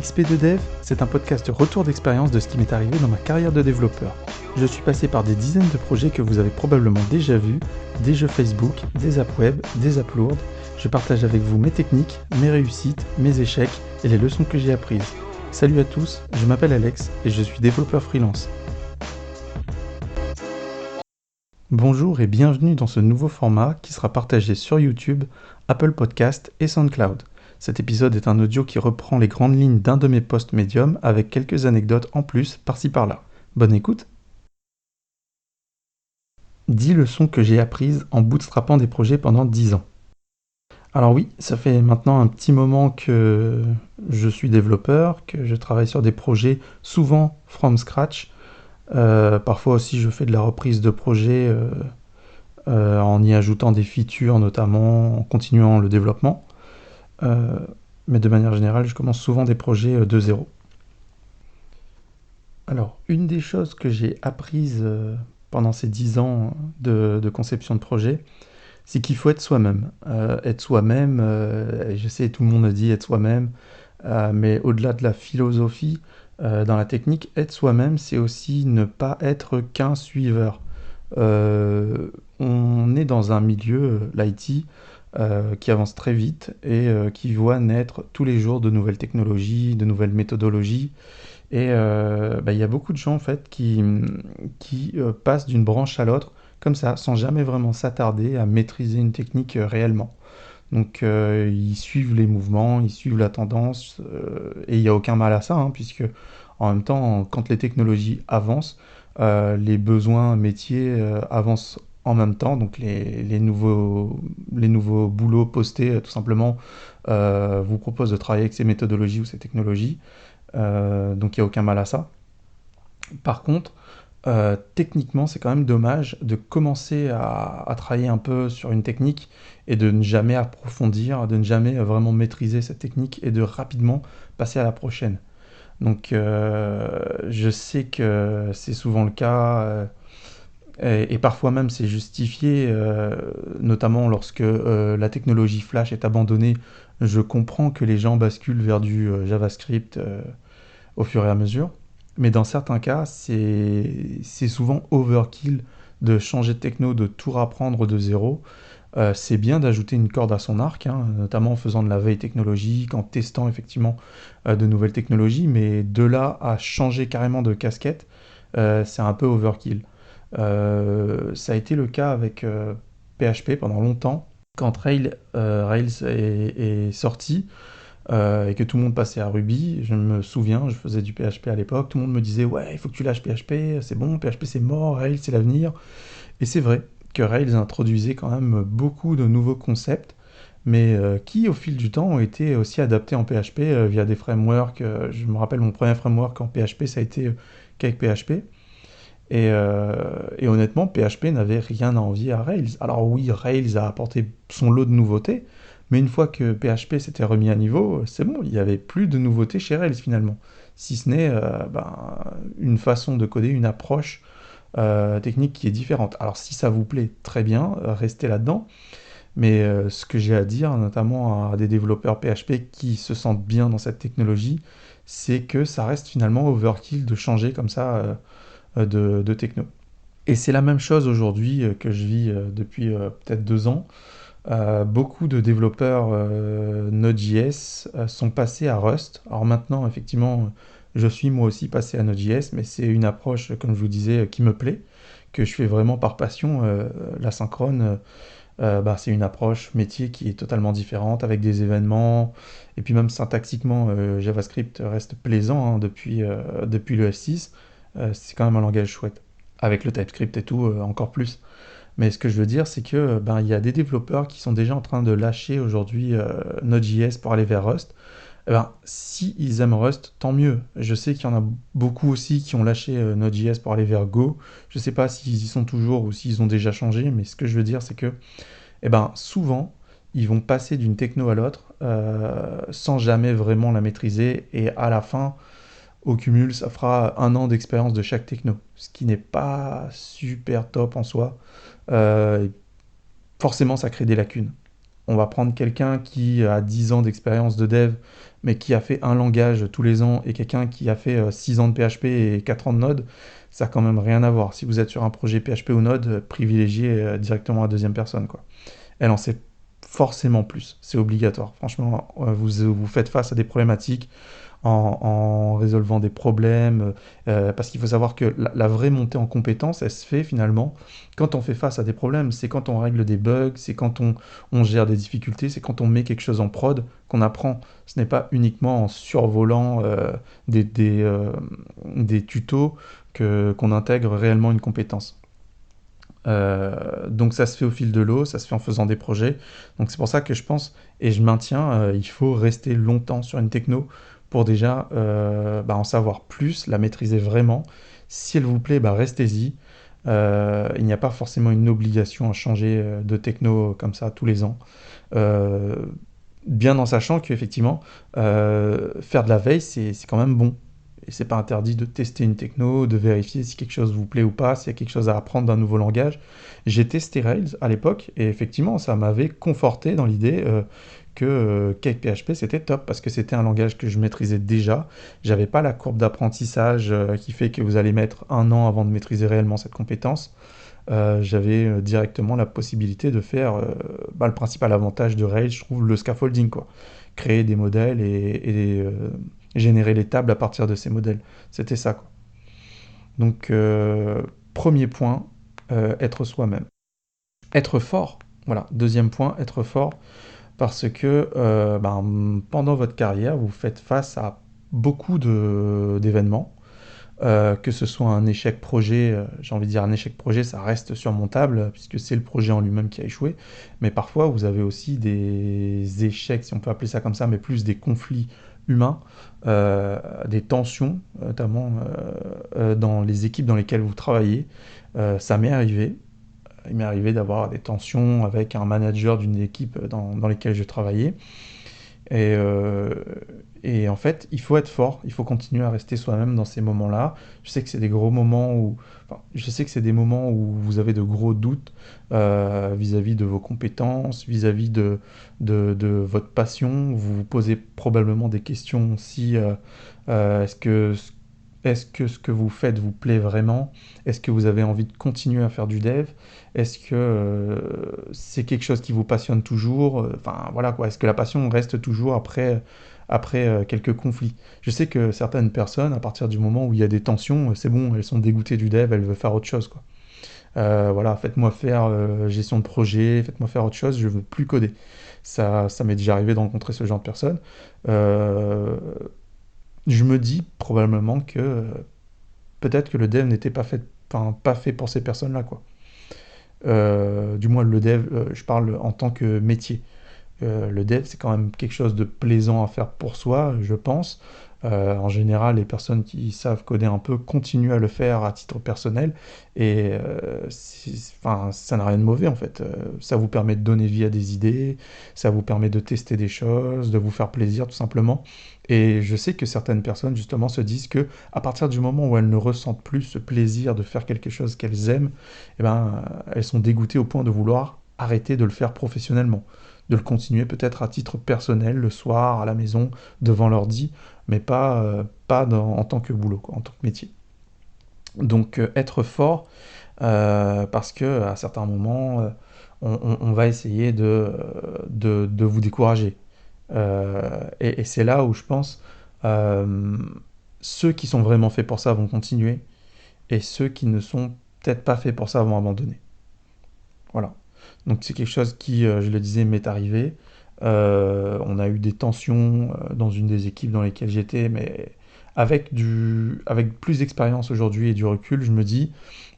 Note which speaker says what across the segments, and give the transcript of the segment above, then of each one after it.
Speaker 1: XP2Dev, c'est un podcast retour d'expérience de ce qui m'est arrivé dans ma carrière de développeur. Je suis passé par des dizaines de projets que vous avez probablement déjà vus, des jeux Facebook, des apps web, des apps lourdes. Je partage avec vous mes techniques, mes réussites, mes échecs et les leçons que j'ai apprises. Salut à tous, je m'appelle Alex et je suis développeur freelance. Bonjour et bienvenue dans ce nouveau format qui sera partagé sur YouTube, Apple Podcast et SoundCloud. Cet épisode est un audio qui reprend les grandes lignes d'un de mes posts Medium avec quelques anecdotes en plus par-ci par-là. Bonne écoute. 10 leçons que j'ai apprises en bootstrappant des projets pendant 10 ans. Alors oui, ça fait maintenant un petit moment que je suis développeur, que je travaille sur des projets souvent from scratch. Parfois aussi je fais de la reprise de projets en y ajoutant des features notamment, en continuant le développement. Mais de manière générale, je commence souvent des projets de zéro. Alors, une des choses que j'ai apprises pendant ces 10 ans de conception de projet, c'est qu'il faut être soi-même. Être soi-même, je sais, tout le monde dit être soi-même, mais au-delà de la philosophie, dans la technique, être soi-même, c'est aussi ne pas être qu'un suiveur. On est dans un milieu, l'IT, qui avance très vite et qui voit naître tous les jours de nouvelles technologies, de nouvelles méthodologies. Et il y a beaucoup de gens en fait qui passent d'une branche à l'autre comme ça, sans jamais vraiment s'attarder à maîtriser une technique réellement. Donc ils suivent les mouvements, ils suivent la tendance, et il n'y a aucun mal à ça, hein, puisque en même temps, quand les technologies avancent, les besoins métiers avancent en même temps, donc les nouveaux boulots postés, tout simplement, vous proposent de travailler avec ces méthodologies ou ces technologies, donc il n'y a aucun mal à ça. Par contre, techniquement, c'est quand même dommage de commencer à travailler un peu sur une technique et de ne jamais approfondir, de ne jamais vraiment maîtriser cette technique et de rapidement passer à la prochaine. Donc je sais que c'est souvent le cas, et parfois même c'est justifié, notamment lorsque la technologie Flash est abandonnée. Je comprends que les gens basculent vers du JavaScript au fur et à mesure. Mais dans certains cas, c'est souvent overkill de changer de techno, de tout rapprendre de zéro. C'est bien d'ajouter une corde à son arc, hein, notamment en faisant de la veille technologique, en testant effectivement de nouvelles technologies, mais de là à changer carrément de casquette, c'est un peu overkill. Ça a été le cas avec PHP pendant longtemps. Quand Rails est sorti, et que tout le monde passait à Ruby, je me souviens, je faisais du PHP à l'époque, tout le monde me disait ouais, il faut que tu lâches PHP, c'est bon, PHP c'est mort, Rails c'est l'avenir. Et c'est vrai que Rails introduisait quand même beaucoup de nouveaux concepts, mais qui au fil du temps ont été aussi adaptés en PHP via des frameworks. Je me rappelle mon premier framework en PHP, ça a été qu'avec PHP. Et honnêtement, PHP n'avait rien à envier à Rails. Alors oui, Rails a apporté son lot de nouveautés, mais une fois que PHP s'était remis à niveau, c'est bon, il n'y avait plus de nouveautés chez Rails finalement. Si ce n'est une façon de coder, une approche technique qui est différente. Alors si ça vous plaît, très bien, restez là-dedans. Mais ce que j'ai à dire, notamment à des développeurs PHP qui se sentent bien dans cette technologie, c'est que ça reste finalement overkill de changer comme ça de techno. Et c'est la même chose aujourd'hui que je vis depuis peut-être 2 ans. Beaucoup de développeurs Node.js sont passés à Rust. Alors maintenant, effectivement, je suis moi aussi passé à Node.js, mais c'est une approche, comme je vous disais, qui me plaît, que je fais vraiment par passion. L'asynchrone, c'est une approche métier qui est totalement différente, avec des événements, et puis même syntaxiquement, JavaScript reste plaisant hein, depuis le F6. C'est quand même un langage chouette. Avec le TypeScript et tout, encore plus. Mais ce que je veux dire, c'est que il y a des développeurs qui sont déjà en train de lâcher aujourd'hui Node.js pour aller vers Rust. Si ils aiment Rust, tant mieux. Je sais qu'il y en a beaucoup aussi qui ont lâché Node.js pour aller vers Go. Je sais pas s'ils y sont toujours ou s'ils ont déjà changé, mais ce que je veux dire, c'est que souvent, ils vont passer d'une techno à l'autre sans jamais vraiment la maîtriser. Et à la fin, au cumul, ça fera 1 an d'expérience de chaque techno, ce qui n'est pas super top en soi. Et forcément, ça crée des lacunes. on va prendre quelqu'un qui a 10 ans d'expérience de dev, mais qui a fait un langage tous les ans, et quelqu'un qui a fait 6 ans de PHP et 4 ans de Node, ça a quand même rien à voir. Si vous êtes sur un projet PHP ou Node, privilégiez directement la deuxième personne, quoi. Elle en sait forcément plus, c'est obligatoire. Franchement, vous faites face à des problématiques en résolvant des problèmes, parce qu'il faut savoir que la vraie montée en compétence, elle se fait finalement quand on fait face à des problèmes. C'est quand on règle des bugs, c'est quand on gère des difficultés, c'est quand on met quelque chose en prod qu'on apprend. Ce n'est pas uniquement en survolant des tutos qu'on intègre réellement une compétence. Donc ça se fait au fil de l'eau, ça se fait en faisant des projets. Donc c'est pour ça que je pense, et je maintiens, il faut rester longtemps sur une techno pour déjà en savoir plus, la maîtriser vraiment. Si elle vous plaît, restez-y. Il n'y a pas forcément une obligation à changer de techno comme ça tous les ans. Euh, Bien en sachant qu'effectivement, faire de la veille, c'est quand même bon. Et c'est pas interdit de tester une techno, de vérifier si quelque chose vous plaît ou pas, s'il y a quelque chose à apprendre d'un nouveau langage. J'ai testé Rails à l'époque et effectivement, ça m'avait conforté dans l'idée que Cake PHP c'était top parce que c'était un langage que je maîtrisais déjà. J'avais pas la courbe d'apprentissage qui fait que vous allez mettre un an avant de maîtriser réellement cette compétence. J'avais directement la possibilité de faire le principal avantage de Rails, je trouve, le scaffolding, quoi. Créer des modèles et générer les tables à partir de ces modèles. C'était ça, quoi. Donc, premier point, être soi-même. Être fort, voilà. Deuxième point, être fort, parce que pendant votre carrière, vous faites face à beaucoup d'événements. Que ce soit un échec projet, j'ai envie de dire un échec projet, ça reste surmontable, puisque c'est le projet en lui-même qui a échoué. Mais parfois, vous avez aussi des échecs, si on peut appeler ça comme ça, mais plus des conflits humains, des tensions, notamment dans les équipes dans lesquelles vous travaillez. Ça m'est arrivé. Il m'est arrivé d'avoir des tensions avec un manager d'une équipe dans lesquelles je travaillais. Et, euh, et en fait, il faut être fort, il faut continuer à rester soi-même dans ces moments-là. Je sais que c'est des gros moments où, enfin, je sais que c'est des moments où vous avez de gros doutes vis-à-vis de vos compétences, vis-à-vis de votre passion. Vous vous posez probablement des questions si est-ce que ce que vous faites vous plaît vraiment? Est-ce que vous avez envie de continuer à faire du dev? Est-ce que c'est quelque chose qui vous passionne toujours? Enfin, voilà quoi. Est-ce que la passion reste toujours après quelques conflits? Je sais que certaines personnes, à partir du moment où il y a des tensions, c'est bon, elles sont dégoûtées du dev, elles veulent faire autre chose, quoi. Voilà, faites-moi faire gestion de projet, faites-moi faire autre chose, je veux plus coder. Ça m'est déjà arrivé de rencontrer ce genre de personnes. Euh, je me dis probablement que peut-être que le dev n'était pas fait, enfin, pas fait pour ces personnes-là, quoi. Du moins, le dev, je parle en tant que métier. Le dev, c'est quand même quelque chose de plaisant à faire pour soi, je pense. En général, les personnes qui savent coder un peu continuent à le faire à titre personnel. Et enfin, ça n'a rien de mauvais en fait. Ça vous permet de donner vie à des idées, ça vous permet de tester des choses, de vous faire plaisir tout simplement. Et je sais que certaines personnes justement se disent que à partir du moment où elles ne ressentent plus ce plaisir de faire quelque chose qu'elles aiment, eh ben, elles sont dégoûtées au point de vouloir arrêter de le faire professionnellement, de le continuer peut-être à titre personnel, le soir, à la maison, devant l'ordi, mais pas en tant que boulot, quoi, en tant que métier. Donc être fort, parce que à certains moments, on va essayer de vous décourager. Et c'est là où je pense, euh, ceux qui sont vraiment faits pour ça vont continuer, et ceux qui ne sont peut-être pas faits pour ça vont abandonner. Voilà. Donc c'est quelque chose qui, je le disais, m'est arrivé. On a eu des tensions dans une des équipes dans lesquelles j'étais, mais avec plus d'expérience aujourd'hui et du recul, je me dis,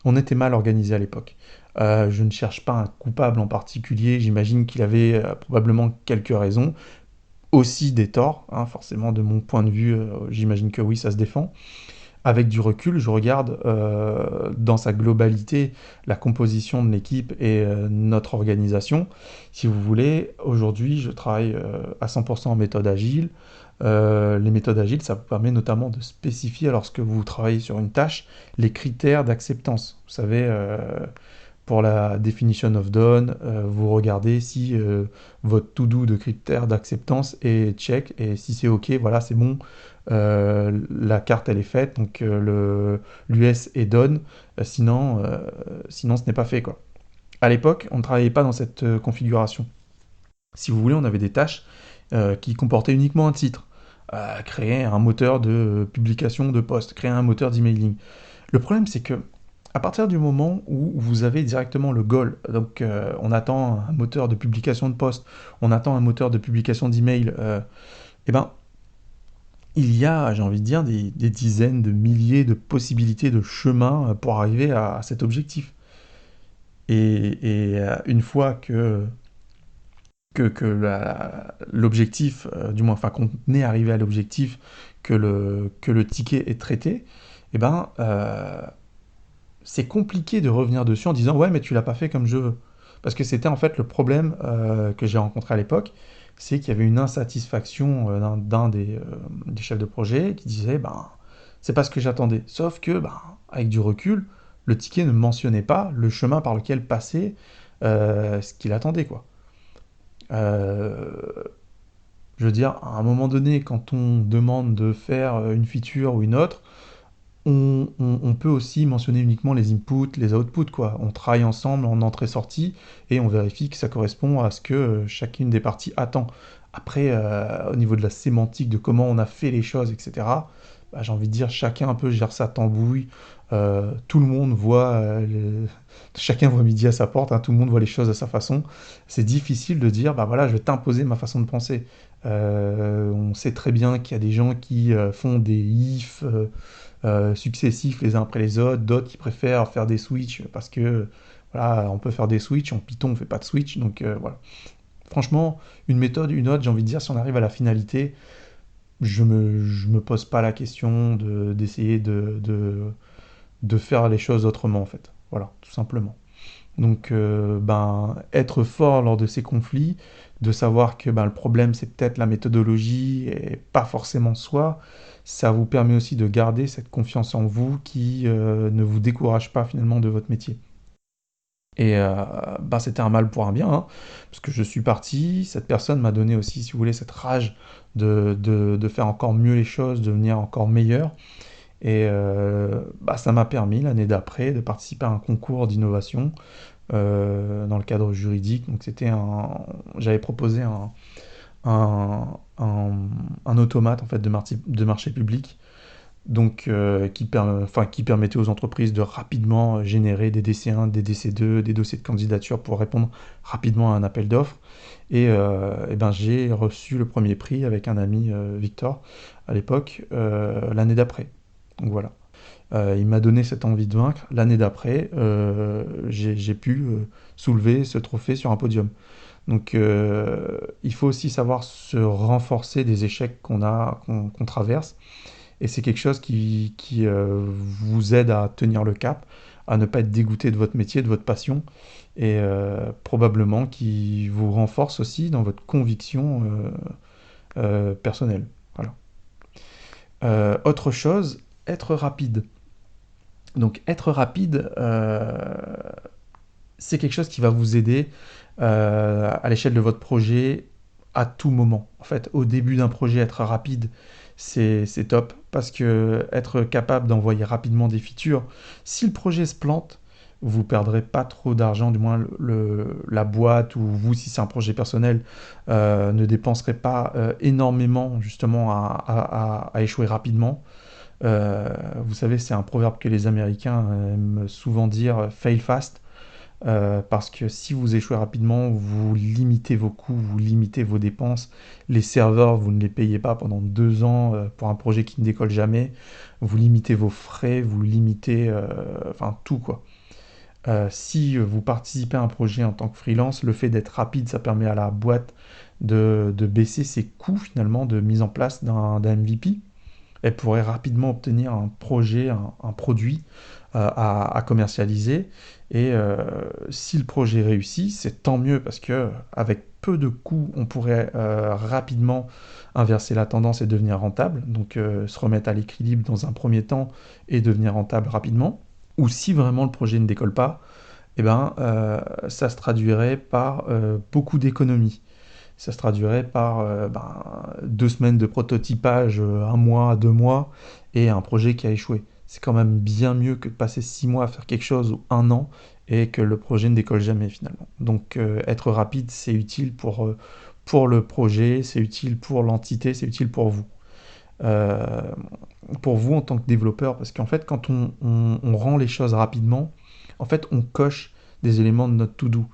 Speaker 1: on était mal organisé à l'époque. Je ne cherche pas un coupable en particulier, j'imagine qu'il avait probablement quelques raisons, aussi des torts, hein, forcément de mon point de vue, j'imagine que oui, ça se défend. Avec du recul, je regarde dans sa globalité la composition de l'équipe et notre organisation. Si vous voulez, aujourd'hui, je travaille à 100% en méthode agile. Les méthodes agiles, ça vous permet notamment de spécifier, lorsque vous travaillez sur une tâche, les critères d'acceptance. Vous savez, Pour la definition of done, vous regardez si votre to-do de critères d'acceptance est check, et si c'est OK, voilà, c'est bon, la carte elle est faite, donc l'US est done, sinon ce n'est pas fait, quoi. À l'époque, on ne travaillait pas dans cette configuration. Si vous voulez, on avait des tâches qui comportaient uniquement un titre. Créer un moteur de publication de post, créer un moteur d'emailing. Le problème, c'est que à partir du moment où vous avez directement le goal, donc on attend un moteur de publication de post, on attend un moteur de publication d'email, eh ben, il y a, j'ai envie de dire, des dizaines de milliers de possibilités de chemins pour arriver à cet objectif. Et une fois que l'objectif, du moins, enfin qu'on est arrivé à l'objectif, que le ticket est traité, eh ben, c'est compliqué de revenir dessus en disant ouais mais tu l'as pas fait comme je veux. Parce que c'était en fait le problème que j'ai rencontré à l'époque, c'est qu'il y avait une insatisfaction d'un des chefs de projet qui disait ben c'est pas ce que j'attendais. Sauf que ben, avec du recul, le ticket ne mentionnait pas le chemin par lequel passer ce qu'il attendait quoi. Euh, je veux dire, à un moment donné, quand on demande de faire une feature ou une autre, on peut aussi mentionner uniquement les inputs, les outputs, quoi. On travaille ensemble en entrée-sortie et on vérifie que ça correspond à ce que chacune des parties attend. Après, au niveau de la sémantique, de comment on a fait les choses, etc., bah, j'ai envie de dire, chacun un peu gère sa tambouille. Tout le monde voit, chacun voit midi à sa porte, hein, tout le monde voit les choses à sa façon. C'est difficile de dire, bah voilà, je vais t'imposer ma façon de penser. On sait très bien qu'il y a des gens qui font des ifs successifs les uns après les autres, d'autres qui préfèrent faire des switches parce que voilà, on peut faire des switches, en Python on fait pas de switch, donc voilà. Franchement, une méthode, une autre, j'ai envie de dire, si on arrive à la finalité, je me pose pas la question d'essayer de faire les choses autrement en fait. Voilà, tout simplement. Donc, ben, être fort lors de ces conflits, de savoir que ben, le problème c'est peut-être la méthodologie et pas forcément soi, ça vous permet aussi de garder cette confiance en vous qui ne vous décourage pas finalement de votre métier. Et ben, c'était un mal pour un bien, hein, parce que je suis parti, cette personne m'a donné aussi, si vous voulez, cette rage de faire encore mieux les choses, de devenir encore meilleur. Et bah, ça m'a permis l'année d'après de participer à un concours d'innovation dans le cadre juridique. Donc j'avais proposé un, un- un automate en fait de marché public, donc qui permettait aux entreprises de rapidement générer des DC1, des DC2, des dossiers de candidature pour répondre rapidement à un appel d'offres. Et ben j'ai reçu le premier prix avec un ami Victor à l'époque l'année d'après. Donc voilà. Il m'a donné cette envie de vaincre. L'année d'après, j'ai pu soulever ce trophée sur un podium. Donc il faut aussi savoir se renforcer des échecs qu'on traverse. Et c'est quelque chose qui vous aide à tenir le cap, à ne pas être dégoûté de votre métier, de votre passion, et probablement qui vous renforce aussi dans votre conviction personnelle. Voilà. Autre chose, être rapide. Donc être rapide, c'est quelque chose qui va vous aider à l'échelle de votre projet à tout moment. En fait, au début d'un projet, être rapide, c'est top parce que être capable d'envoyer rapidement des features, si le projet se plante, vous perdrez pas trop d'argent, du moins la boîte ou vous, si c'est un projet personnel, ne dépenserez pas énormément justement à échouer rapidement. Vous savez, c'est un proverbe que les Américains aiment souvent dire, fail fast. Parce que si vous échouez rapidement, vous limitez vos coûts, vous limitez vos dépenses. Les serveurs, vous ne les payez pas pendant 2 ans pour un projet qui ne décolle jamais. Vous limitez vos frais, vous limitez, enfin tout quoi. Si vous participez à un projet en tant que freelance, le fait d'être rapide, ça permet à la boîte de baisser ses coûts finalement de mise en place d'un MVP. Elle pourrait rapidement obtenir un projet, un produit à commercialiser. Et si le projet réussit, c'est tant mieux parce que avec peu de coûts, on pourrait rapidement inverser la tendance et devenir rentable. Donc se remettre à l'équilibre dans un premier temps et devenir rentable rapidement. Ou si vraiment le projet ne décolle pas, eh ben, ça se traduirait par beaucoup d'économies. Ça se traduirait par 2 semaines de prototypage, 1 mois, 2 mois, et un projet qui a échoué. C'est quand même bien mieux que de passer 6 mois à faire quelque chose ou un an et que le projet ne décolle jamais finalement. Donc être rapide, c'est utile pour le projet, c'est utile pour l'entité, c'est utile Euh, pour vous en tant que développeur, parce qu'en fait, quand on rend les choses rapidement, en fait, on coche des éléments de notre to-do.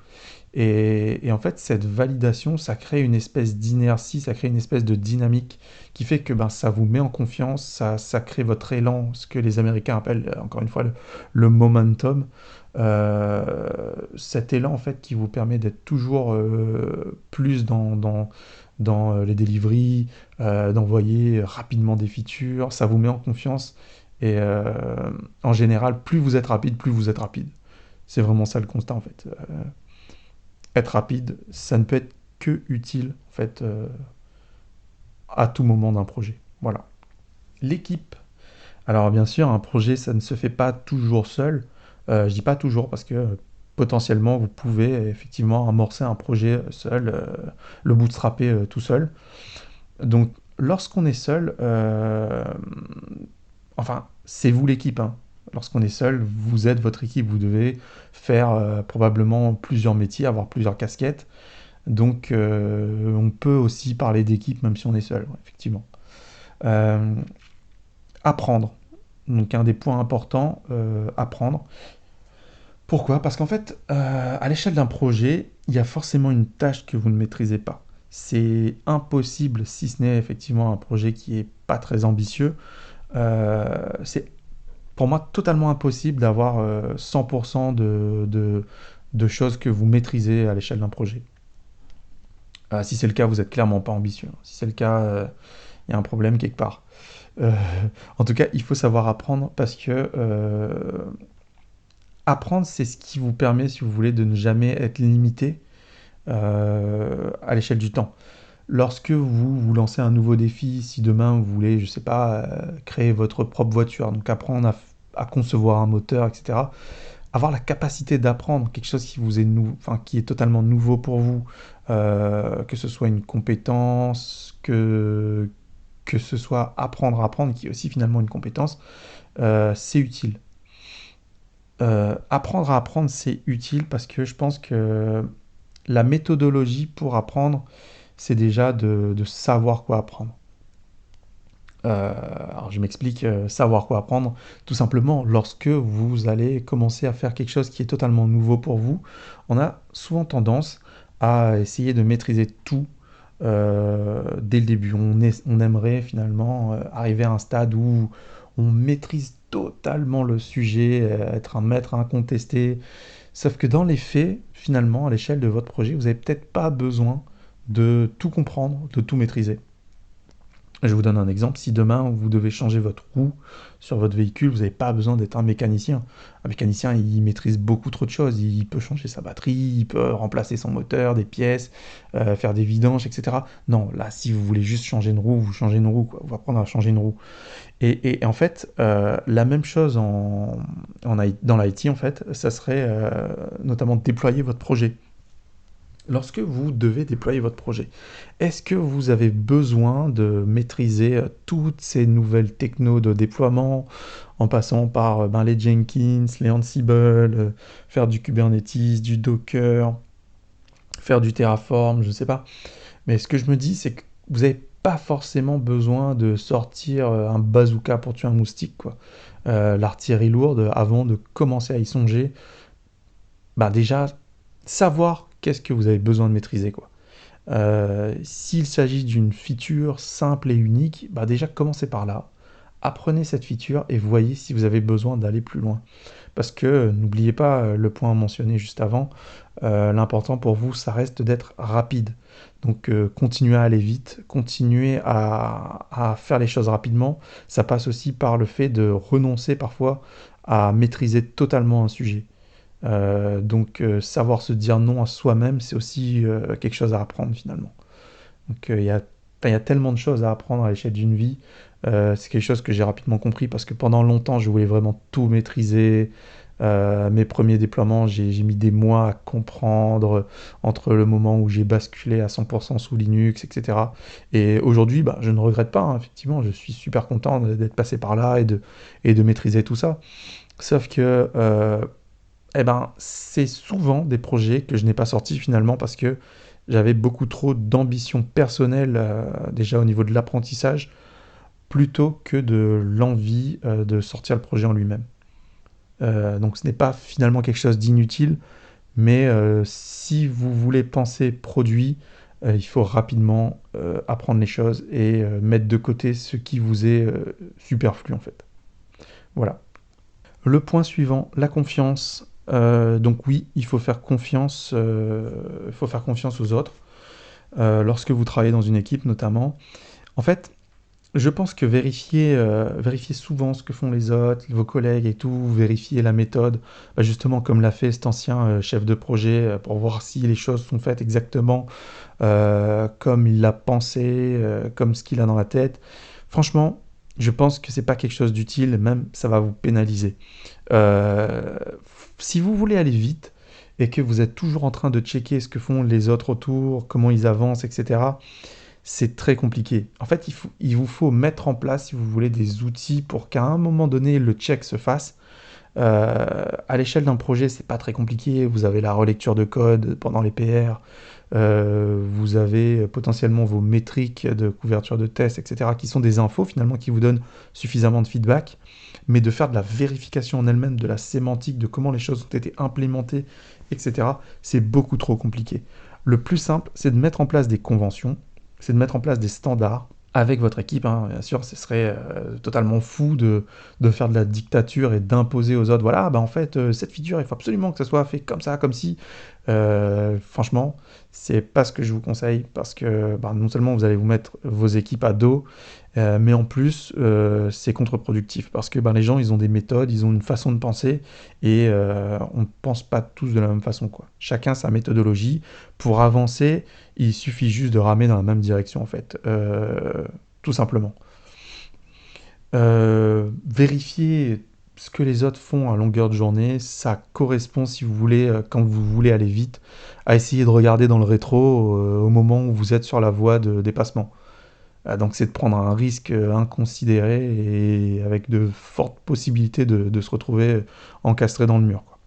Speaker 1: Et en fait, cette validation, ça crée une espèce d'inertie, ça crée une espèce de dynamique qui fait que ben, ça vous met en confiance, ça crée votre élan, ce que les Américains appellent, encore une fois, le momentum. Cet élan, en fait, qui vous permet d'être toujours plus dans les deliveries, d'envoyer rapidement des features, ça vous met en confiance. Et en général, plus vous êtes rapide, plus vous êtes rapide. C'est vraiment ça le constat, en fait. Être rapide, ça ne peut être que utile en fait à tout moment d'un projet. Voilà. L'équipe. Alors bien sûr, un projet, ça ne se fait pas toujours seul. Je dis pas toujours parce que potentiellement vous pouvez effectivement amorcer un projet seul, le bootstrapper tout seul. Donc lorsqu'on est seul, enfin c'est vous l'équipe, hein. Lorsqu'on est seul, vous êtes votre équipe, vous devez faire probablement plusieurs métiers, avoir plusieurs casquettes. Donc, on peut aussi parler d'équipe même si on est seul, ouais, effectivement. Euh, apprendre. Donc, un des points importants, apprendre. Pourquoi? Parce qu'en fait, à l'échelle d'un projet, il y a forcément une tâche que vous ne maîtrisez pas. C'est impossible, si ce n'est effectivement un projet qui est pas très ambitieux, c'est pour moi totalement impossible d'avoir 100% de choses que vous maîtrisez à l'échelle d'un projet. Si c'est le cas, vous êtes clairement pas ambitieux. Si c'est le cas, il y a un problème quelque part. Euh, en tout cas, il faut savoir apprendre parce que apprendre, c'est ce qui vous permet, si vous voulez, de ne jamais être limité à l'échelle du temps. Lorsque vous vous lancez un nouveau défi, si demain vous voulez, je sais pas, créer votre propre voiture, donc apprendre à concevoir un moteur, etc. Avoir la capacité d'apprendre quelque chose qui vous est enfin, qui est totalement nouveau pour vous, que ce soit une compétence, que ce soit apprendre à apprendre, qui est aussi finalement une compétence, c'est utile. Apprendre à apprendre, c'est utile parce que je pense que la méthodologie pour apprendre, c'est déjà de savoir quoi apprendre. Alors je m'explique, savoir quoi apprendre. Tout simplement, lorsque vous allez commencer à faire quelque chose qui est totalement nouveau pour vous, on a souvent tendance à essayer de maîtriser tout dès le début. On aimerait finalement arriver à un stade où on maîtrise totalement le sujet, être un maître incontesté. Sauf que dans les faits, finalement, à l'échelle de votre projet, vous n'avez peut-être pas besoin de tout comprendre, de tout maîtriser. Je vous donne un exemple. Si demain vous devez changer votre roue sur votre véhicule, vous n'avez pas besoin d'être un mécanicien. Un mécanicien, il maîtrise beaucoup trop de choses. Il peut changer sa batterie, il peut remplacer son moteur, des pièces, faire des vidanges, etc. Non, là, si vous voulez juste changer une roue, vous changez une roue, quoi. Vous apprendre à changer une roue. Et en fait, la même chose dans l'IT, en fait, ça serait notamment de déployer votre projet. Lorsque vous devez déployer votre projet, est-ce que vous avez besoin de maîtriser toutes ces nouvelles technos de déploiement en passant par les Jenkins, les Ansible, faire du Kubernetes, du Docker, faire du Terraform, je ne sais pas. Mais ce que je me dis, c'est que vous n'avez pas forcément besoin de sortir un bazooka pour tuer un moustique, quoi. L'artillerie lourde, avant de commencer à y songer, déjà, savoir qu'est-ce que vous avez besoin de maîtriser, quoi. S'il s'agit d'une feature simple et unique, déjà commencez par là. Apprenez cette feature et voyez si vous avez besoin d'aller plus loin. Parce que n'oubliez pas le point mentionné juste avant, l'important pour vous, ça reste d'être rapide. Donc continuez à aller vite, continuez à faire les choses rapidement. Ça passe aussi par le fait de renoncer parfois à maîtriser totalement un sujet. Donc savoir se dire non à soi-même, c'est aussi quelque chose à apprendre finalement. Donc il y a tellement de choses à apprendre à l'échelle d'une vie. C'est quelque chose que j'ai rapidement compris parce que pendant longtemps, je voulais vraiment tout maîtriser. Mes premiers déploiements, j'ai mis des mois à comprendre entre le moment où j'ai basculé à 100% sous Linux, etc. Et aujourd'hui, bah, je ne regrette pas, hein, effectivement, je suis super content d'être passé par là et de maîtriser tout ça. Sauf que eh ben, c'est souvent des projets que je n'ai pas sortis finalement parce que j'avais beaucoup trop d'ambition personnelle déjà au niveau de l'apprentissage plutôt que de l'envie de sortir le projet en lui-même. Donc ce n'est pas finalement quelque chose d'inutile, mais si vous voulez penser produit, il faut rapidement apprendre les choses et mettre de côté ce qui vous est superflu en fait. Voilà. Le point suivant, la confiance. Donc oui, il faut faire confiance aux autres lorsque vous travaillez dans une équipe notamment. En fait, je pense que vérifier souvent ce que font les autres, vos collègues et tout, vérifier la méthode, bah, justement comme l'a fait cet ancien chef de projet, pour voir si les choses sont faites exactement comme il l'a pensé, comme ce qu'il a dans la tête. Franchement, je pense que c'est pas quelque chose d'utile, même ça va vous pénaliser. Euh, Si vous voulez aller vite et que vous êtes toujours en train de checker ce que font les autres autour, comment ils avancent, etc., c'est très compliqué. En fait, il vous faut mettre en place, si vous voulez, des outils pour qu'à un moment donné, le check se fasse. À l'échelle d'un projet, c'est pas très compliqué. Vous avez la relecture de code pendant les PR, vous avez potentiellement vos métriques de couverture de test, etc., qui sont des infos finalement qui vous donnent suffisamment de feedback. Mais de faire de la vérification en elle-même, de la sémantique, de comment les choses ont été implémentées, etc., c'est beaucoup trop compliqué. Le plus simple, c'est de mettre en place des conventions, c'est de mettre en place des standards avec votre équipe, hein. Bien sûr, ce serait totalement fou de faire de la dictature et d'imposer aux autres, voilà, bah en fait, cette feature, il faut absolument que ça soit fait comme ça, comme si. Franchement, c'est pas ce que je vous conseille parce que bah, non seulement vous allez vous mettre vos équipes à dos, mais en plus, c'est contre-productif parce que ben, les gens, ils ont des méthodes, ils ont une façon de penser et on ne pense pas tous de la même façon, quoi. Chacun sa méthodologie. Pour avancer, il suffit juste de ramer dans la même direction, en fait. Tout simplement. Vérifier ce que les autres font à longueur de journée, ça correspond, si vous voulez, quand vous voulez aller vite, à essayer de regarder dans le rétro au moment où vous êtes sur la voie de dépassement. Donc c'est de prendre un risque inconsidéré et avec de fortes possibilités de se retrouver encastré dans le mur, quoi.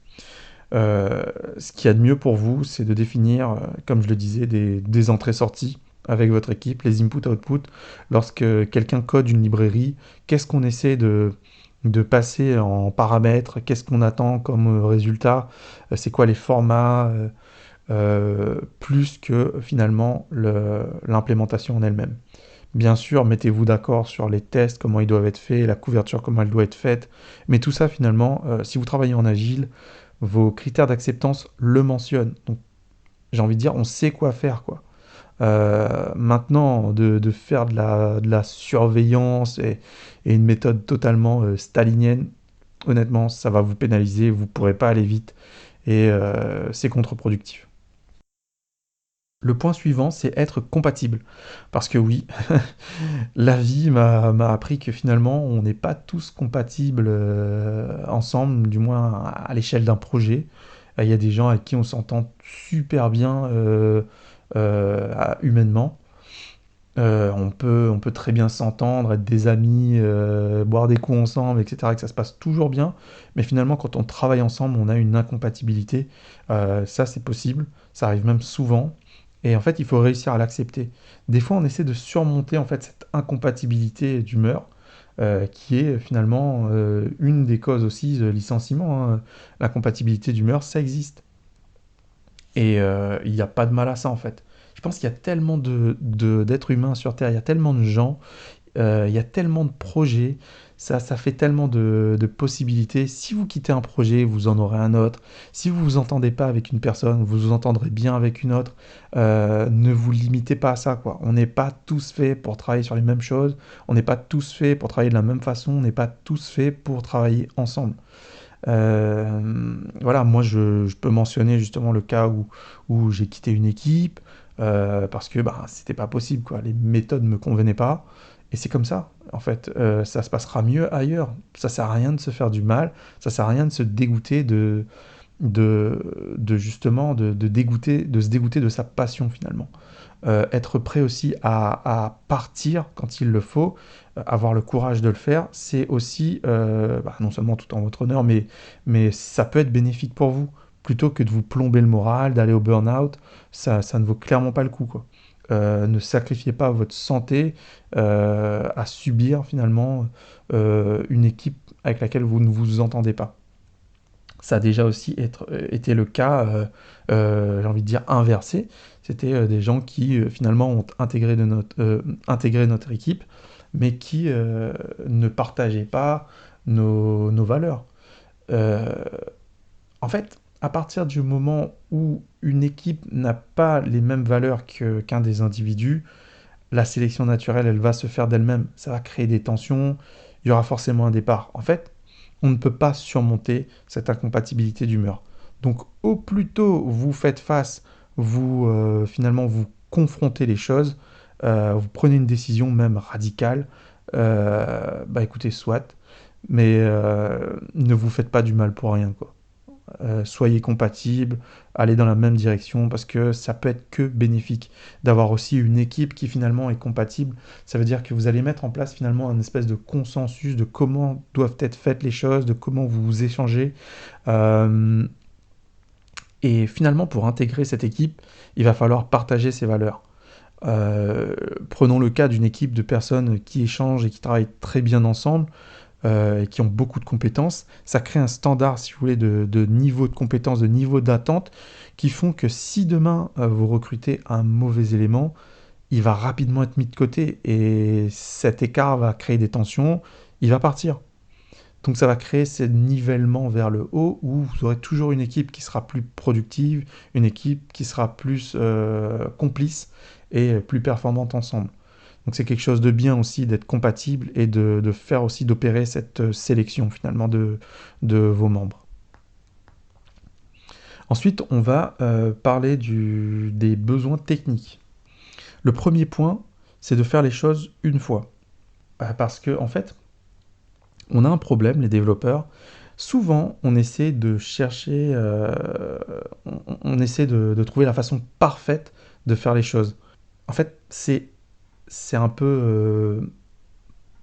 Speaker 1: Ce qu'il y a de mieux pour vous, c'est de définir, comme je le disais, des entrées-sorties avec votre équipe, les input-output. Lorsque quelqu'un code une librairie, qu'est-ce qu'on essaie de passer en paramètres, qu'est-ce qu'on attend comme résultat, c'est quoi les formats, plus que finalement l'implémentation en elle-même. Bien sûr, mettez-vous d'accord sur les tests, comment ils doivent être faits, la couverture, comment elle doit être faite. Mais tout ça, finalement, si vous travaillez en agile, vos critères d'acceptance le mentionnent. Donc, j'ai envie de dire, on sait quoi faire, quoi. Maintenant, de faire de la surveillance et une méthode totalement stalinienne, honnêtement, ça va vous pénaliser, vous ne pourrez pas aller vite et c'est contre-productif. Le point suivant, c'est être compatible. Parce que oui, la vie m'a appris que finalement, on n'est pas tous compatibles ensemble, du moins à l'échelle d'un projet. Il y a des gens avec qui on s'entend super bien humainement. On peut très bien s'entendre, être des amis, boire des coups ensemble, etc., que ça se passe toujours bien. Mais finalement, quand on travaille ensemble, on a une incompatibilité. Ça, c'est possible. Ça arrive même souvent. Et en fait, il faut réussir à l'accepter. Des fois, on essaie de surmonter en fait cette incompatibilité d'humeur, qui est finalement une des causes aussi de licenciement, hein. L'incompatibilité d'humeur, ça existe. Et il n'y a pas de mal à ça en fait. Je pense qu'il y a tellement d'êtres humains sur Terre, il y a tellement de gens, il y a tellement de projets, ça fait tellement de possibilités. Si vous quittez un projet, vous en aurez un autre. Si vous vous entendez pas avec une personne, vous vous entendrez bien avec une autre. Ne vous limitez pas à ça, quoi. On n'est pas tous faits pour travailler sur les mêmes choses. On n'est pas tous faits pour travailler de la même façon. On n'est pas tous faits pour travailler ensemble. Voilà, moi je peux mentionner justement le cas où j'ai quitté une équipe parce que bah, c'était pas possible, quoi. Les méthodes me convenaient pas Et c'est comme ça, en fait. Ça se passera mieux ailleurs. Ça sert à rien de se faire du mal, ça sert à rien de se dégoûter de justement, de se dégoûter de sa passion finalement. Être prêt aussi à partir quand il le faut, avoir le courage de le faire, c'est aussi, non seulement tout en votre honneur, mais ça peut être bénéfique pour vous. Plutôt que de vous plomber le moral, d'aller au burn-out, ça ne vaut clairement pas le coup, quoi. Ne sacrifiez pas votre santé à subir finalement une équipe avec laquelle vous ne vous entendez pas. Ça a déjà aussi été le cas, j'ai envie de dire inversé. C'était des gens qui finalement ont intégré notre équipe, mais qui ne partageaient pas nos valeurs. Euh, En fait, à partir du moment où une équipe n'a pas les mêmes valeurs qu'un des individus, la sélection naturelle, elle va se faire d'elle-même. Ça va créer des tensions, il y aura forcément un départ. En fait, on ne peut pas surmonter cette incompatibilité d'humeur. Donc, au plus tôt vous faites face, finalement vous confrontez les choses, vous prenez une décision même radicale, écoutez, soit, mais ne vous faites pas du mal pour rien, quoi. Soyez compatibles, allez dans la même direction parce que ça peut être que bénéfique d'avoir aussi une équipe qui finalement est compatible. Ça veut dire que vous allez mettre en place finalement un espèce de consensus de comment doivent être faites les choses, de comment vous vous échangez. Euh, et finalement, pour intégrer cette équipe, il va falloir partager ses valeurs. Euh, Prenons le cas d'une équipe de personnes qui échangent et qui travaillent très bien ensemble et qui ont beaucoup de compétences, ça crée un standard, si vous voulez, de niveau de compétences, de niveau d'attente, qui font que si demain vous recrutez un mauvais élément, il va rapidement être mis de côté et cet écart va créer des tensions, il va partir. Donc ça va créer ce nivellement vers le haut où vous aurez toujours une équipe qui sera plus productive, une équipe qui sera plus complice et plus performante ensemble. Donc c'est quelque chose de bien aussi d'être compatible et de faire aussi d'opérer cette sélection finalement de vos membres. Ensuite, on va parler des besoins techniques. Le premier point, c'est de faire les choses une fois. Parce que en fait, on a un problème, les développeurs. Souvent, on essaie de chercher, on essaie de trouver la façon parfaite de faire les choses. En fait, c'est un peu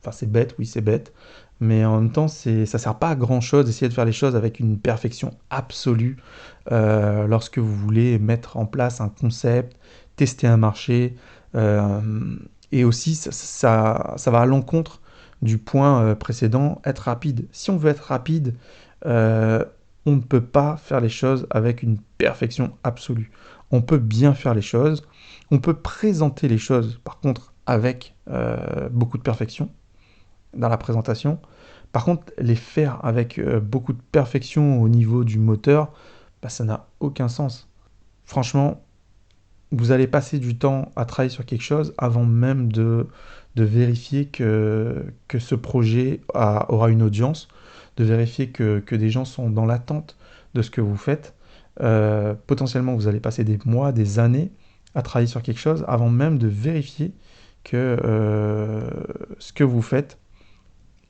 Speaker 1: enfin, c'est bête, oui, c'est bête, mais en même temps, ça sert pas à grand chose d'essayer de faire les choses avec une perfection absolue lorsque vous voulez mettre en place un concept, tester un marché, euh, et aussi ça va à l'encontre du point précédent, être rapide. Si on veut être rapide, euh, on ne peut pas faire les choses avec une perfection absolue. On peut bien faire les choses, on peut présenter les choses, par contre, avec beaucoup de perfection dans la présentation. Par contre, les faire avec beaucoup de perfection au niveau du moteur, ça n'a aucun sens. Franchement, vous allez passer du temps à travailler sur quelque chose avant même de vérifier que ce projet aura une audience, de vérifier que des gens sont dans l'attente de ce que vous faites. Potentiellement, vous allez passer des mois, des années à travailler sur quelque chose avant même de vérifier que ce que vous faites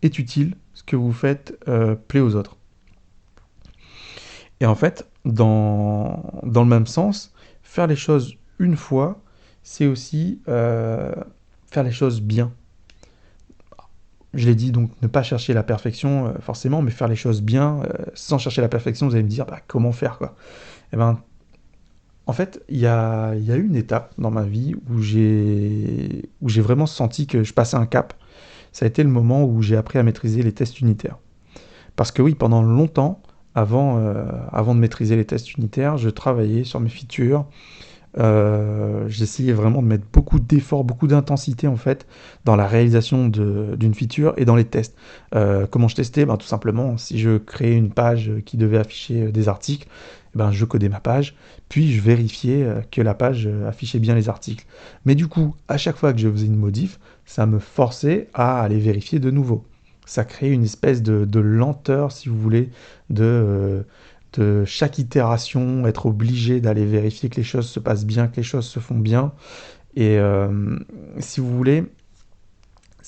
Speaker 1: est utile, ce que vous faites plaît aux autres. Et en fait, dans le même sens, faire les choses une fois, c'est aussi faire les choses bien. Je l'ai dit, donc ne pas chercher la perfection forcément, mais faire les choses bien, sans chercher la perfection, vous allez me dire, comment faire quoi. Eh ben, en fait, il y a eu une étape dans ma vie où j'ai vraiment senti que je passais un cap. Ça a été le moment où j'ai appris à maîtriser les tests unitaires. Parce que oui, pendant longtemps, avant de maîtriser les tests unitaires, je travaillais sur mes features. J'essayais vraiment de mettre beaucoup d'efforts, beaucoup d'intensité en fait dans la réalisation d'une feature et dans les tests. Comment je testais? Tout simplement, si je créais une page qui devait afficher des articles, je codais ma page, puis je vérifiais que la page affichait bien les articles. Mais du coup, à chaque fois que je faisais une modif, ça me forçait à aller vérifier de nouveau. Ça crée une espèce de lenteur, si vous voulez, de chaque itération, être obligé d'aller vérifier que les choses se passent bien, que les choses se font bien. Et si vous voulez,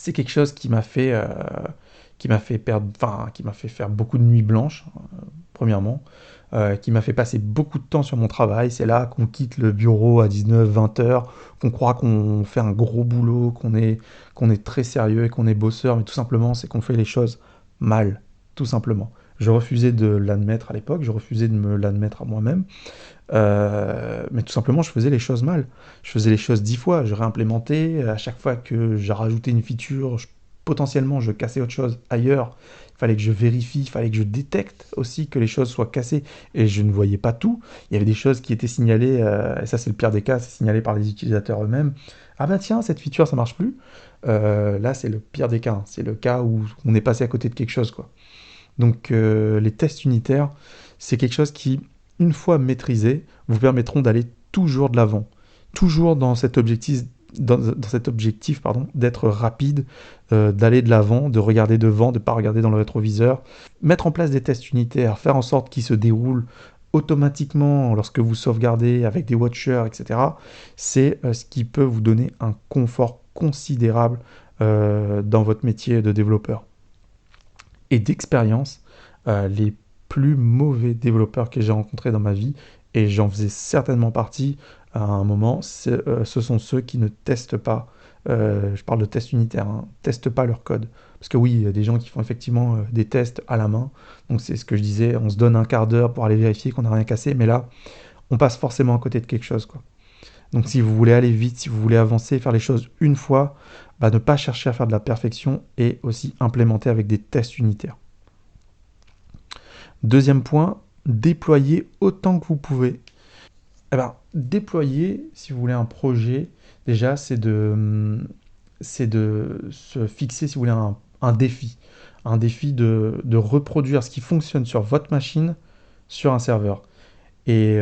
Speaker 1: C'est quelque chose qui m'a fait faire beaucoup de nuits blanches, premièrement, qui m'a fait passer beaucoup de temps sur mon travail. C'est là qu'on quitte le bureau à 19-20 heures, qu'on croit qu'on fait un gros boulot, qu'on est très sérieux et qu'on est bosseur, mais tout simplement, c'est qu'on fait les choses mal, tout simplement. Je refusais de l'admettre à l'époque, je refusais de me l'admettre à moi-même, mais tout simplement, je faisais les choses mal. Je faisais les choses 10 fois, je réimplémentais, à chaque fois que j'ai rajouté une feature, potentiellement je cassais autre chose ailleurs, il fallait que je vérifie, il fallait que je détecte aussi que les choses soient cassées, et je ne voyais pas tout. Il y avait des choses qui étaient signalées, et ça c'est le pire des cas, c'est signalé par les utilisateurs eux-mêmes. Ah bah tiens, cette feature ça marche plus. Là c'est le pire des cas, hein. C'est le cas où on est passé à côté de quelque chose, quoi. Donc les tests unitaires, c'est quelque chose qui, une fois maîtrisé, vous permettront d'aller toujours de l'avant, toujours dans cet objectif pardon, d'être rapide, d'aller de l'avant, de regarder devant, de ne pas regarder dans le rétroviseur. Mettre en place des tests unitaires, faire en sorte qu'ils se déroulent automatiquement lorsque vous sauvegardez avec des watchers, etc., c'est ce qui peut vous donner un confort considérable dans votre métier de développeur. Et d'expérience, les plus mauvais développeurs que j'ai rencontrés dans ma vie, et j'en faisais certainement partie à un moment, ce sont ceux qui ne testent pas, je parle de tests unitaires, hein, testent pas leur code. Parce que oui, il y a des gens qui font effectivement des tests à la main, donc c'est ce que je disais, on se donne un quart d'heure pour aller vérifier qu'on n'a rien cassé, mais là, on passe forcément à côté de quelque chose, quoi. Donc si vous voulez aller vite, si vous voulez avancer, faire les choses une fois, bah, ne pas chercher à faire de la perfection et aussi implémenter avec des tests unitaires. Deuxième point, déployer autant que vous pouvez. Eh ben, déployer, si vous voulez, un projet, déjà, c'est de se fixer, si vous voulez, un défi. Un défi de reproduire ce qui fonctionne sur votre machine sur un serveur. Et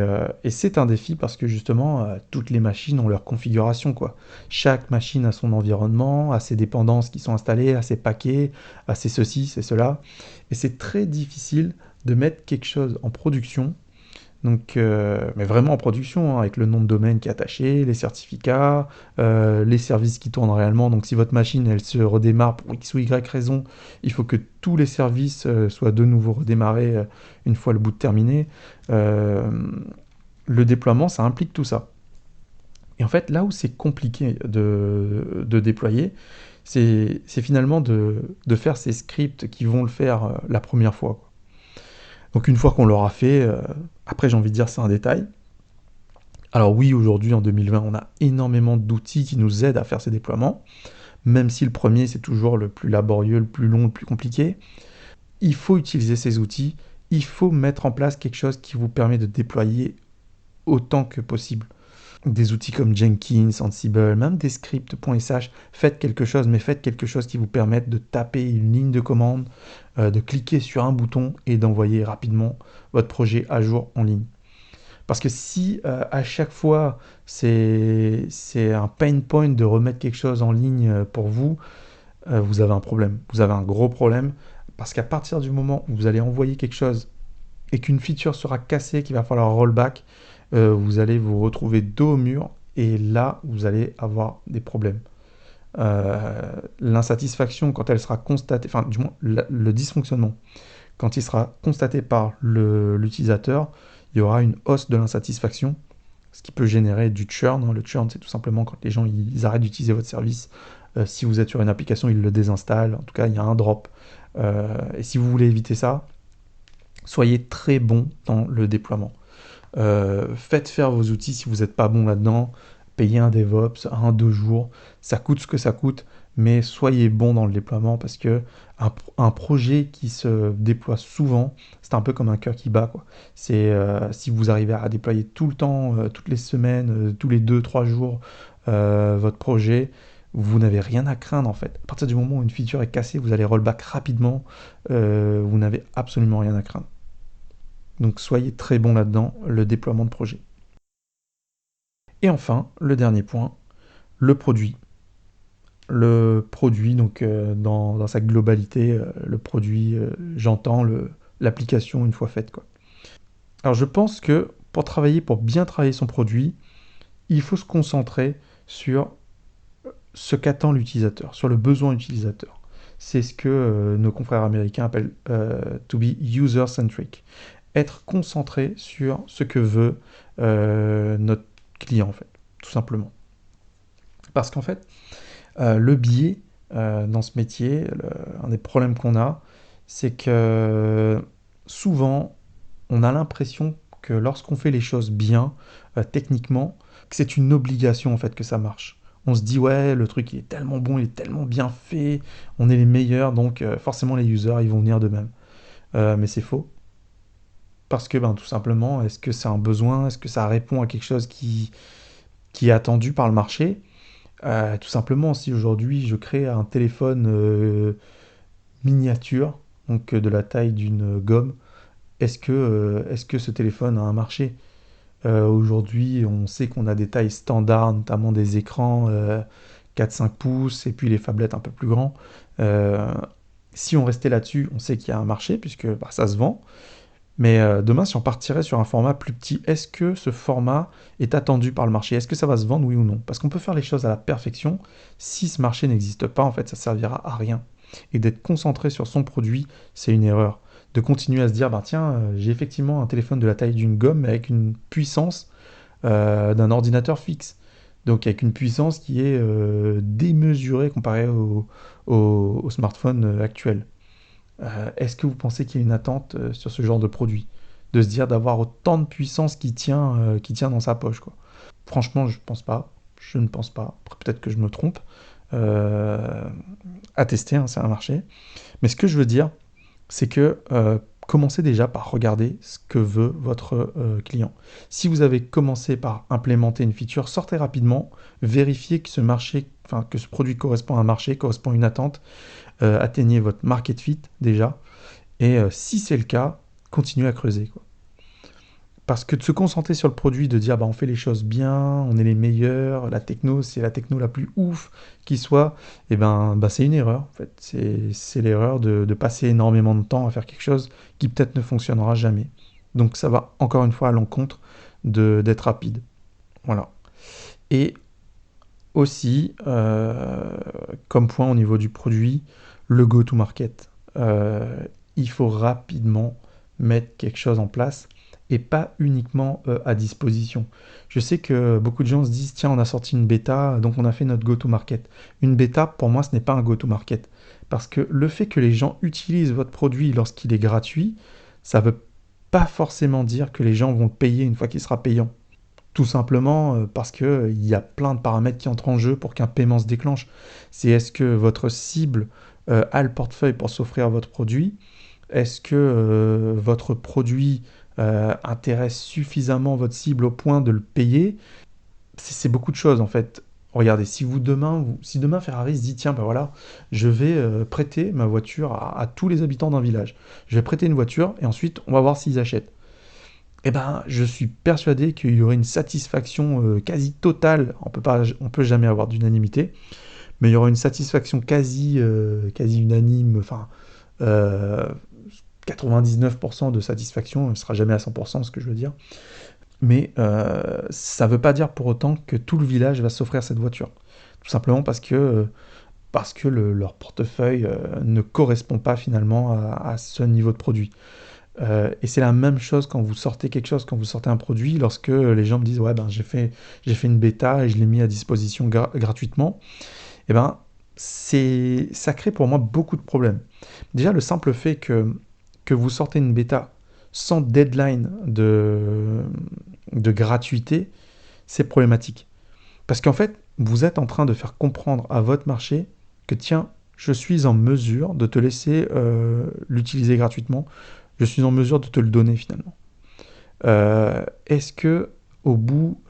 Speaker 1: c'est un défi parce que justement, toutes les machines ont leur configuration, quoi. Chaque machine a son environnement, a ses dépendances qui sont installées, a ses paquets, a ses ceci, c'est cela. Et c'est très difficile de mettre quelque chose en production, donc, mais vraiment en production, hein, avec le nom de domaine qui est attaché, les certificats, les services qui tournent réellement. Donc si votre machine elle se redémarre pour X ou Y raison, il faut que tous les services soient de nouveau redémarrés une fois le boot terminé. Euh, le déploiement, ça implique tout ça. Et en fait, là où c'est compliqué de déployer, c'est finalement de faire ces scripts qui vont le faire la première fois, quoi. Donc une fois qu'on l'aura fait, après j'ai envie de dire c'est un détail. Alors oui, aujourd'hui en 2020, on a énormément d'outils qui nous aident à faire ces déploiements, même si le premier c'est toujours le plus laborieux, le plus long, le plus compliqué. Il faut utiliser ces outils, il faut mettre en place quelque chose qui vous permet de déployer autant que possible. Des outils comme Jenkins, Ansible, même des scripts.sh, faites quelque chose, mais faites quelque chose qui vous permette de taper une ligne de commande, de cliquer sur un bouton et d'envoyer rapidement votre projet à jour en ligne. Parce que si à chaque fois c'est un pain point de remettre quelque chose en ligne pour vous, vous avez un problème. Vous avez un gros problème parce qu'à partir du moment où vous allez envoyer quelque chose et qu'une feature sera cassée, qu'il va falloir rollback, vous allez vous retrouver dos au mur et là, vous allez avoir des problèmes. L'insatisfaction, quand elle sera constatée, enfin, du moins, le dysfonctionnement, quand il sera constaté par l'utilisateur, il y aura une hausse de l'insatisfaction, ce qui peut générer du churn, hein. Le churn, c'est tout simplement quand les gens ils arrêtent d'utiliser votre service. Si vous êtes sur une application, ils le désinstallent. En tout cas, il y a un drop. Et si vous voulez éviter ça, soyez très bon dans le déploiement. Faites faire vos outils si vous n'êtes pas bon là-dedans. Payez un DevOps, 1-2 jours. Ça coûte ce que ça coûte, mais soyez bon dans le déploiement parce que un projet qui se déploie souvent, c'est un peu comme un cœur qui bat, quoi. C'est si vous arrivez à déployer tout le temps, toutes les semaines, tous les 2-3 jours, votre projet, vous n'avez rien à craindre en fait. À partir du moment où une feature est cassée, vous allez rollback rapidement, vous n'avez absolument rien à craindre. Donc soyez très bon là-dedans, le déploiement de projet. Et enfin, le dernier point, le produit. Le produit, donc dans sa globalité, le produit, j'entends l'application une fois faite, quoi. Alors je pense que pour bien travailler son produit, il faut se concentrer sur ce qu'attend l'utilisateur, sur le besoin utilisateur. C'est ce que nos confrères américains appellent to be user-centric. Être concentré sur ce que veut notre client, en fait, tout simplement. Parce qu'en fait, le biais dans ce métier, un des problèmes qu'on a, c'est que souvent, on a l'impression que lorsqu'on fait les choses bien, techniquement, que c'est une obligation en fait que ça marche. On se dit ouais, le truc il est tellement bon, il est tellement bien fait, on est les meilleurs, donc forcément les users ils vont venir d'eux-mêmes. Mais c'est faux. Parce que ben, tout simplement, est-ce que c'est un besoin, est-ce que ça répond à quelque chose qui est attendu par le marché? Tout simplement, si aujourd'hui je crée un téléphone miniature, donc de la taille d'une gomme, est-ce que ce téléphone a un marché? Aujourd'hui, on sait qu'on a des tailles standards, notamment des écrans 4-5 pouces et puis les phablettes un peu plus grands. Euh, Si on restait là-dessus, on sait qu'il y a un marché puisque bah, ça se vend. Mais demain, si on partirait sur un format plus petit, est-ce que ce format est attendu par le marché? Est-ce que ça va se vendre, oui ou non? Parce qu'on peut faire les choses à la perfection. Si ce marché n'existe pas, en fait, ça servira à rien. Et d'être concentré sur son produit, c'est une erreur. De continuer à se dire, bah, tiens, j'ai effectivement un téléphone de la taille d'une gomme mais avec une puissance d'un ordinateur fixe. Donc avec une puissance qui est démesurée comparée au smartphone actuel. Est-ce que vous pensez qu'il y a une attente sur ce genre de produit? De se dire d'avoir autant de puissance qui tient dans sa poche, quoi. Franchement, je pense pas. Je ne pense pas. Après, peut-être que je me trompe. Euh, à tester, hein, c'est un marché. Mais ce que je veux dire, c'est que commencez déjà par regarder ce que veut votre client. Si vous avez commencé par implémenter une feature, sortez rapidement, vérifiez que ce marché, enfin que ce produit correspond à un marché, correspond à une attente, atteignez votre market fit déjà, et si c'est le cas, continuez à creuser, quoi. Parce que de se concentrer sur le produit, de dire bah, on fait les choses bien, on est les meilleurs, la techno c'est la techno la plus ouf qui soit, et ben bah, c'est une erreur en fait. C'est l'erreur de passer énormément de temps à faire quelque chose qui peut-être ne fonctionnera jamais. Donc ça va encore une fois à l'encontre d'être rapide. Voilà. Et aussi, comme point au niveau du produit, le go-to-market. Il faut rapidement mettre quelque chose en place et pas uniquement à disposition. Je sais que beaucoup de gens se disent, tiens, on a sorti une bêta, donc on a fait notre go-to-market. Une bêta, pour moi, ce n'est pas un go-to-market. Parce que le fait que les gens utilisent votre produit lorsqu'il est gratuit, ça ne veut pas forcément dire que les gens vont le payer une fois qu'il sera payant. Tout simplement parce que il y a plein de paramètres qui entrent en jeu pour qu'un paiement se déclenche. C'est est-ce que votre cible a le portefeuille pour s'offrir votre produit? Est-ce que votre produit intéresse suffisamment votre cible au point de le payer? C'est beaucoup de choses en fait. Regardez, si demain Ferrari se dit tiens ben voilà, je vais prêter ma voiture à tous les habitants d'un village. Je vais prêter une voiture et ensuite on va voir s'ils achètent. Eh ben, je suis persuadé qu'il y aurait une satisfaction quasi totale. On peut jamais avoir d'unanimité, mais il y aura une satisfaction quasi unanime. Enfin, euh, 99% de satisfaction. Ce ne sera jamais à 100%, ce que je veux dire. Mais ça ne veut pas dire pour autant que tout le village va s'offrir cette voiture. Tout simplement parce que leur portefeuille ne correspond pas finalement à ce niveau de produit. Et c'est la même chose quand vous sortez quelque chose, quand vous sortez un produit, lorsque les gens me disent ouais ben j'ai fait une bêta et je l'ai mis à disposition gratuitement, et ben ça crée pour moi beaucoup de problèmes. Déjà le simple fait que vous sortez une bêta sans deadline de gratuité, c'est problématique. Parce qu'en fait, vous êtes en train de faire comprendre à votre marché que tiens, je suis en mesure de te laisser l'utiliser gratuitement, je suis en mesure de te le donner finalement. Est-ce que au bout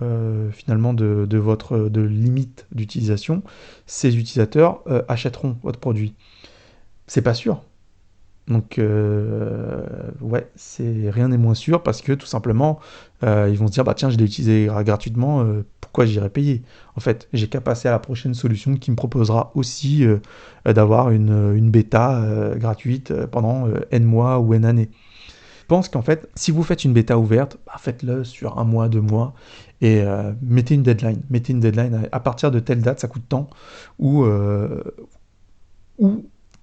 Speaker 1: finalement de votre de limite d'utilisation, ces utilisateurs achèteront votre produit? C'est pas sûr. Donc ouais, c'est rien n'est moins sûr parce que tout simplement ils vont se dire bah tiens je l'ai utilisé gratuitement, pourquoi j'irais payer? En fait, j'ai qu'à passer à la prochaine solution qui me proposera aussi d'avoir une bêta gratuite pendant N mois ou N années. pense qu'en fait, si vous faites une bêta ouverte, faites-le sur 1 mois, 2 mois, et mettez une deadline. Mettez une deadline à partir de telle date, ça coûte tant, ou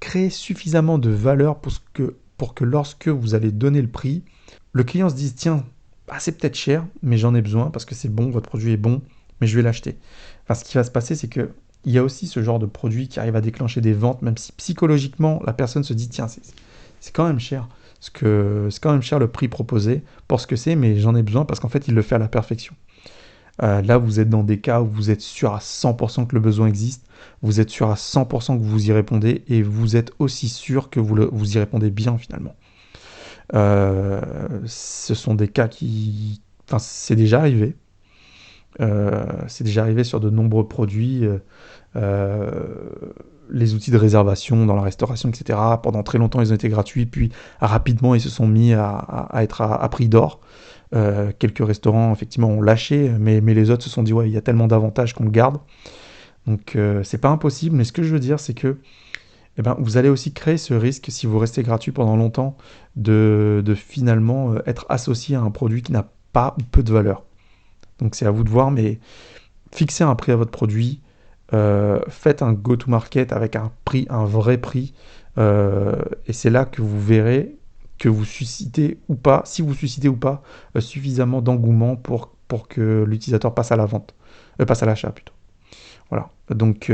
Speaker 1: créer suffisamment de valeur pour que lorsque vous allez donner le prix, le client se dise, tiens, c'est peut-être cher, mais j'en ai besoin parce que c'est bon, votre produit est bon, mais je vais l'acheter. Ce qui va se passer, c'est que il y a aussi ce genre de produit qui arrive à déclencher des ventes, même si psychologiquement, la personne se dit, tiens, c'est quand même cher. C'est quand même cher le prix proposé pour ce que c'est, mais j'en ai besoin parce qu'en fait, il le fait à la perfection. Là, vous êtes dans des cas où vous êtes sûr à 100% que le besoin existe, vous êtes sûr à 100% que vous y répondez, et vous êtes aussi sûr que vous y répondez bien finalement. Ce sont des cas qui... Enfin, c'est déjà arrivé. C'est déjà arrivé sur de nombreux produits. Les outils de réservation dans la restauration, etc. Pendant très longtemps, ils ont été gratuits, puis rapidement, ils se sont mis à être à prix d'or. Quelques restaurants, effectivement, ont lâché, mais les autres se sont dit, ouais, il y a tellement d'avantages qu'on le garde. Donc, c'est pas impossible, mais ce que je veux dire, c'est que vous allez aussi créer ce risque, si vous restez gratuit pendant longtemps, de finalement être associé à un produit qui n'a pas ou peu de valeur. Donc, c'est à vous de voir, mais fixez un prix à votre produit, faites un go-to-market avec un vrai prix, et c'est là que vous verrez que vous suscitez ou pas, si vous suscitez ou pas suffisamment d'engouement pour que l'utilisateur passe à la vente, passe à l'achat plutôt. Voilà. Donc,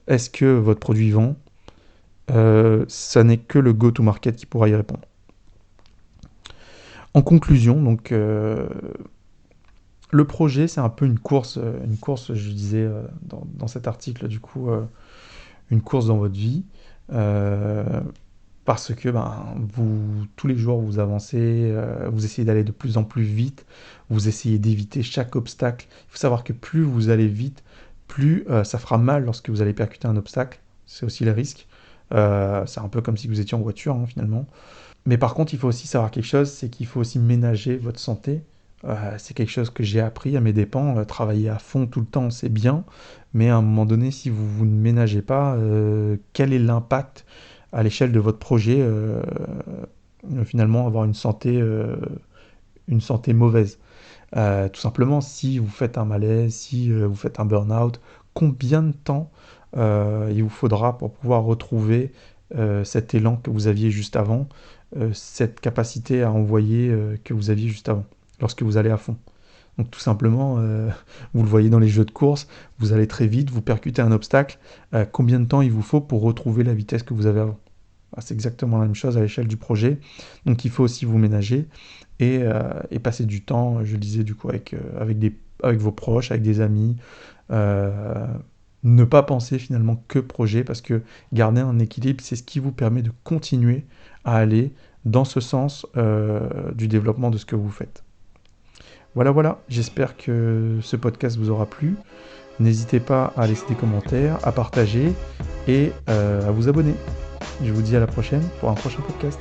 Speaker 1: est-ce que votre produit vend? Ça n'est que le go-to-market qui pourra y répondre. En conclusion, donc, le projet, c'est un peu une course, je disais dans cet article, du coup, une course dans votre vie. Parce que tous les jours, vous avancez, vous essayez d'aller de plus en plus vite, vous essayez d'éviter chaque obstacle. Il faut savoir que plus vous allez vite, plus ça fera mal lorsque vous allez percuter un obstacle. C'est aussi le risque. C'est un peu comme si vous étiez en voiture, finalement. Mais par contre, il faut aussi savoir quelque chose, c'est qu'il faut aussi ménager votre santé. C'est quelque chose que j'ai appris à mes dépens. Travailler à fond tout le temps, c'est bien. Mais à un moment donné, si vous ne ménagez pas, quel est l'impact à l'échelle de votre projet, finalement, avoir une santé mauvaise. Tout simplement, si vous faites un malaise, si vous faites un burn-out, combien de temps il vous faudra pour pouvoir retrouver cet élan que vous aviez juste avant, cette capacité à envoyer que vous aviez juste avant, lorsque vous allez à fond. Donc tout simplement, vous le voyez dans les jeux de course, vous allez très vite, vous percutez un obstacle, combien de temps il vous faut pour retrouver la vitesse que vous avez avant? C'est exactement la même chose à l'échelle du projet. Donc il faut aussi vous ménager et passer du temps, je le disais du coup, avec vos proches, avec des amis. Ne pas penser finalement que projet, parce que garder un équilibre, c'est ce qui vous permet de continuer à aller dans ce sens du développement de ce que vous faites. Voilà, j'espère que ce podcast vous aura plu. N'hésitez pas à laisser des commentaires, à partager et à vous abonner. Je vous dis à la prochaine pour un prochain podcast.